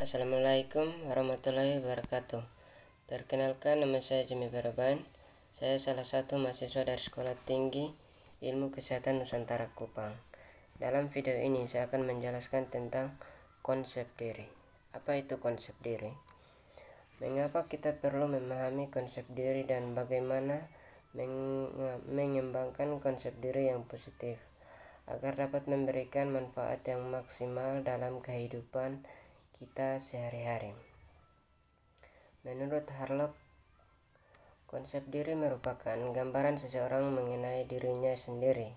Assalamualaikum warahmatullahi wabarakatuh. Perkenalkan, nama saya Jimmy Baraban. Saya salah satu mahasiswa dari Sekolah Tinggi Ilmu Kesehatan Nusantara Kupang. Dalam video ini saya akan menjelaskan tentang konsep diri. Apa itu konsep diri? Mengapa kita perlu memahami konsep diri dan bagaimana mengembangkan konsep diri yang positif agar dapat memberikan manfaat yang maksimal dalam kehidupan kita sehari-hari. Menurut Harlock, konsep diri merupakan gambaran seseorang mengenai dirinya sendiri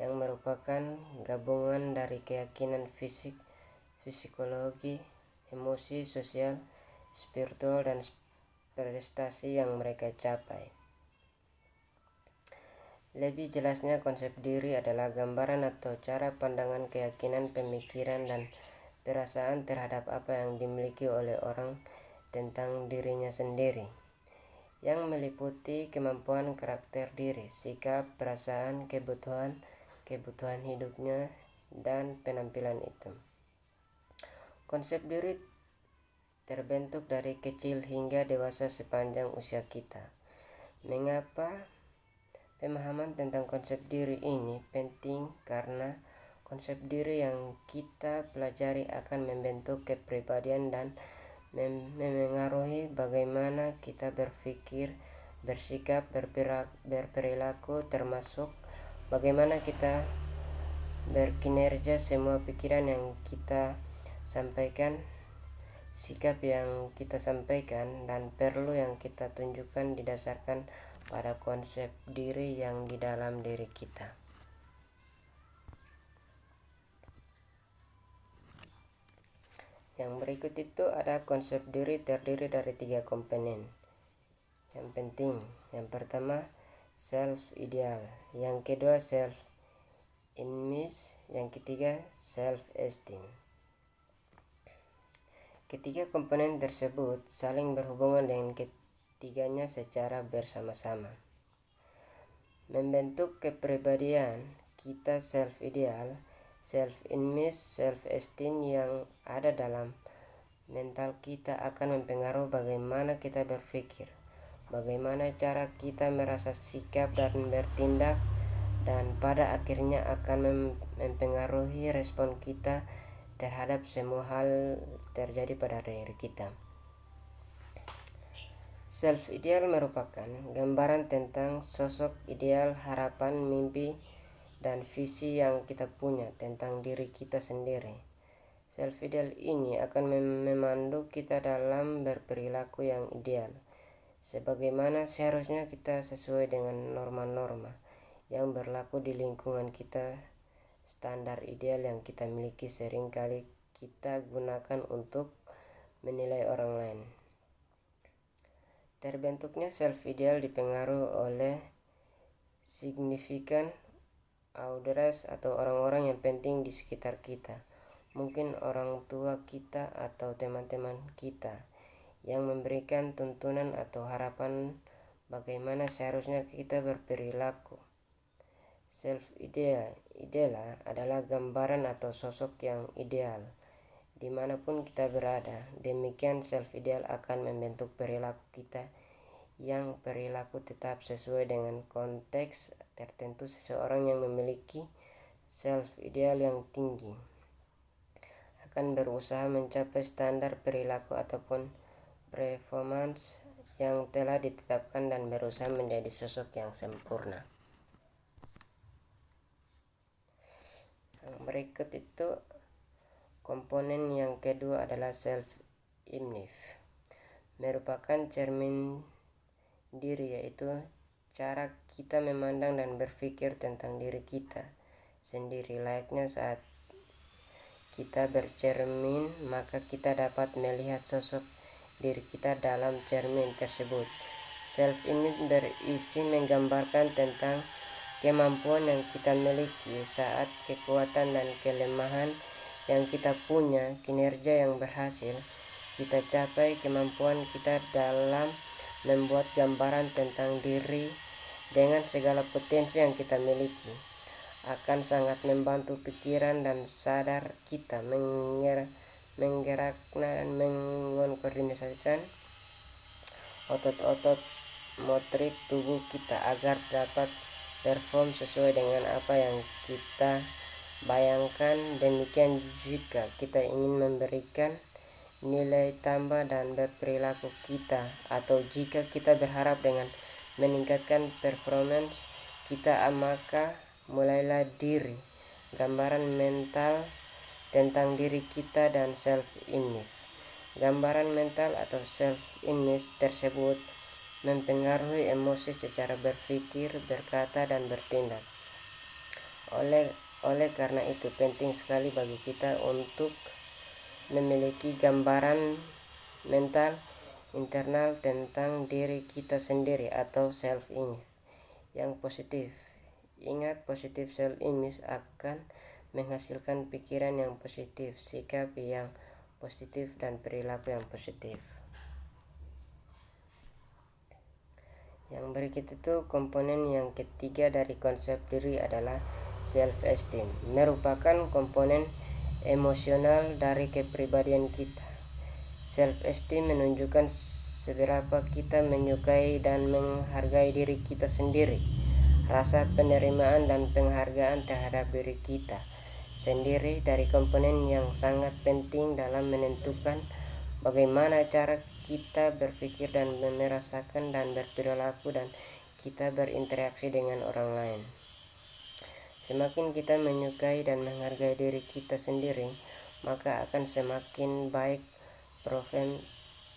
yang merupakan gabungan dari keyakinan fisik, psikologi, emosi, sosial, spiritual, dan prestasi yang mereka capai. Lebih jelasnya, konsep diri adalah gambaran atau cara pandangan, keyakinan, pemikiran, dan perasaan terhadap apa yang dimiliki oleh orang tentang dirinya sendiri, yang meliputi kemampuan, karakter diri, sikap, perasaan, kebutuhan hidupnya, dan penampilan itu. Konsep diri terbentuk dari kecil hingga dewasa sepanjang usia kita. Mengapa pemahaman tentang konsep diri ini penting? Karena konsep diri yang kita pelajari akan membentuk kepribadian dan memengaruhi bagaimana kita berpikir, bersikap, berperilaku, termasuk bagaimana kita berkinerja. Semua pikiran yang kita sampaikan, sikap yang kita sampaikan, dan perlu yang kita tunjukkan didasarkan pada konsep diri yang di dalam diri kita. Yang berikut itu ada konsep diri terdiri dari 3 komponen yang penting. Yang pertama, self ideal. Yang kedua, self image. Yang ketiga, self esteem. Ketiga komponen tersebut saling berhubungan dengan ketiganya secara bersama-sama. Membentuk kepribadian kita self ideal, self image, self esteem yang ada dalam mental kita akan mempengaruhi bagaimana kita berpikir, bagaimana cara kita merasa, sikap, dan bertindak, dan pada akhirnya akan mempengaruhi respon kita terhadap semua hal terjadi pada diri kita. Self ideal merupakan gambaran tentang sosok ideal, harapan, mimpi, dan visi yang kita punya tentang diri kita sendiri. Self ideal ini akan memandu kita dalam berperilaku yang ideal, sebagaimana seharusnya kita sesuai dengan norma-norma yang berlaku di lingkungan kita. Standar ideal yang kita miliki seringkali kita gunakan untuk menilai orang lain. Terbentuknya self ideal dipengaruhi oleh signifikan others atau orang-orang yang penting di sekitar kita. Mungkin orang tua kita atau teman-teman kita yang memberikan tuntunan atau harapan bagaimana seharusnya kita berperilaku. Self ideal adalah gambaran atau sosok yang ideal dimanapun kita berada. Demikian self ideal akan membentuk perilaku kita, yang perilaku tetap sesuai dengan konteks tertentu. Seseorang yang memiliki self ideal yang tinggi akan berusaha mencapai standar perilaku ataupun performance yang telah ditetapkan dan berusaha menjadi sosok yang sempurna. Yang berikut itu komponen yang kedua adalah self image. Merupakan cermin diri, yaitu cara kita memandang dan berpikir tentang diri kita sendiri. Layaknya saat kita bercermin, maka kita dapat melihat sosok diri kita dalam cermin tersebut. Self image berisi menggambarkan tentang kemampuan yang kita miliki saat kekuatan dan kelemahan yang kita punya, kinerja yang berhasil kita capai, kemampuan kita dalam membuat gambaran tentang diri dengan segala potensi yang kita miliki akan sangat membantu pikiran dan sadar kita menggerakkan dan mengkoordinasikan otot-otot motrik tubuh kita agar dapat perform sesuai dengan apa yang kita bayangkan. Demikian jika kita ingin memberikan nilai tambah dan berperilaku kita, atau jika kita berharap dengan meningkatkan performance kita, maka mulailah diri gambaran mental tentang diri kita dan self image. Gambaran mental atau self image tersebut mempengaruhi emosi secara berpikir, berkata, dan bertindak. Oleh karena itu penting sekali bagi kita untuk memiliki gambaran mental internal tentang diri kita sendiri atau self image yang positif. Ingat, positif self image akan menghasilkan pikiran yang positif, sikap yang positif, dan perilaku yang positif. Yang berikut itu komponen yang ketiga dari konsep diri adalah self-esteem, merupakan komponen emosional dari kepribadian kita. Self-esteem menunjukkan seberapa kita menyukai dan menghargai diri kita sendiri. Rasa penerimaan dan penghargaan terhadap diri kita sendiri dari komponen yang sangat penting dalam menentukan bagaimana cara kita berpikir dan merasakan dan berperilaku dan kita berinteraksi dengan orang lain. Semakin kita menyukai dan menghargai diri kita sendiri, maka akan semakin baik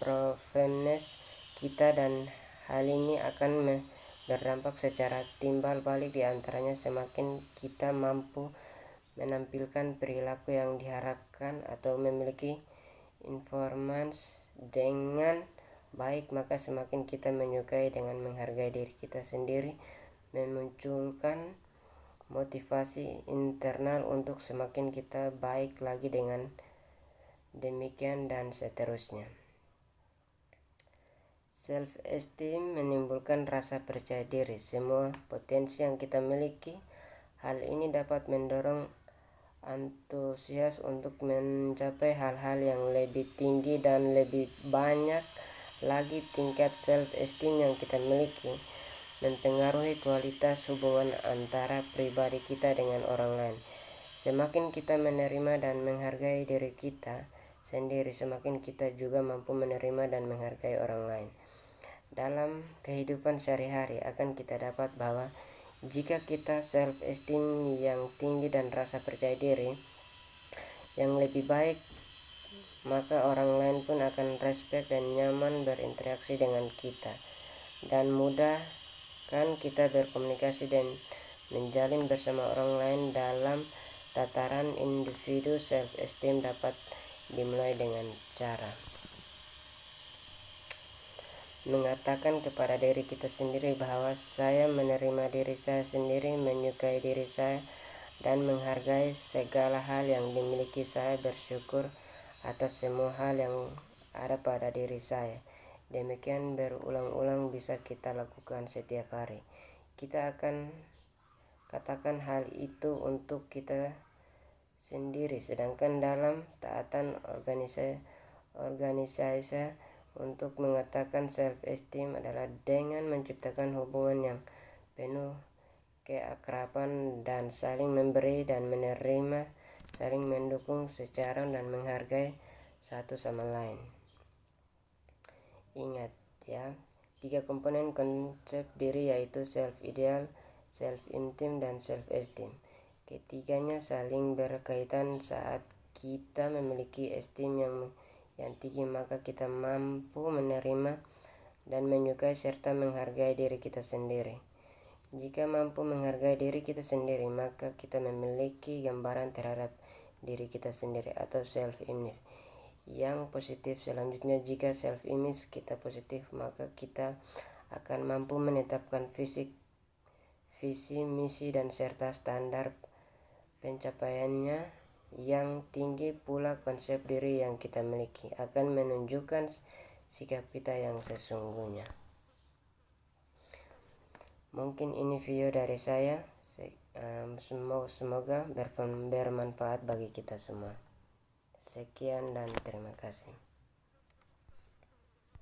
performance kita, dan hal ini akan berdampak secara timbal balik. Di antaranya, semakin kita mampu menampilkan perilaku yang diharapkan atau memiliki performance dengan baik, maka semakin kita menyukai dengan menghargai diri kita sendiri, memunculkan motivasi internal untuk semakin kita baik lagi dengan demikian dan seterusnya. Self-esteem menimbulkan rasa percaya diri semua potensi yang kita miliki. Hal ini dapat mendorong antusias untuk mencapai hal-hal yang lebih tinggi dan lebih banyak lagi. Tingkat self-esteem yang kita miliki mempengaruhi kualitas hubungan antara pribadi kita dengan orang lain. Semakin kita menerima dan menghargai diri kita sendiri, semakin kita juga mampu menerima dan menghargai orang lain. Dalam kehidupan sehari-hari akan kita dapat bahwa jika kita self-esteem yang tinggi dan rasa percaya diri yang lebih baik, maka orang lain pun akan respect dan nyaman berinteraksi dengan kita, dan mudah kan kita berkomunikasi dan menjalin bersama orang lain. Dalam tataran individu, self-esteem dapat dimulai dengan cara mengatakan kepada diri kita sendiri bahwa saya menerima diri saya sendiri, menyukai diri saya, dan menghargai segala hal yang dimiliki saya, bersyukur atas semua hal yang ada pada diri saya. Demikian berulang-ulang bisa kita lakukan setiap hari. Kita akan katakan hal itu untuk kita sendiri, sedangkan dalam taatan organisasi untuk mengatakan self-esteem adalah dengan menciptakan hubungan yang penuh keakraban dan saling memberi dan menerima, saling mendukung secara dan menghargai satu sama lain. Ingat ya, 3 komponen konsep diri yaitu self-ideal, self-esteem, dan self-esteem. Ketiganya saling berkaitan. Saat kita memiliki esteem yang tinggi, maka kita mampu menerima dan menyukai serta menghargai diri kita sendiri. Jika mampu menghargai diri kita sendiri, maka kita memiliki gambaran terhadap diri kita sendiri atau self-image yang positif. Selanjutnya, jika self-image kita positif, maka kita akan mampu menetapkan visi, misi, dan serta standar pencapaiannya yang tinggi. Pula konsep diri yang kita miliki akan menunjukkan sikap kita yang sesungguhnya. Mungkin ini video dari saya. Semoga bermanfaat bagi kita semua. Sekian dan terima kasih.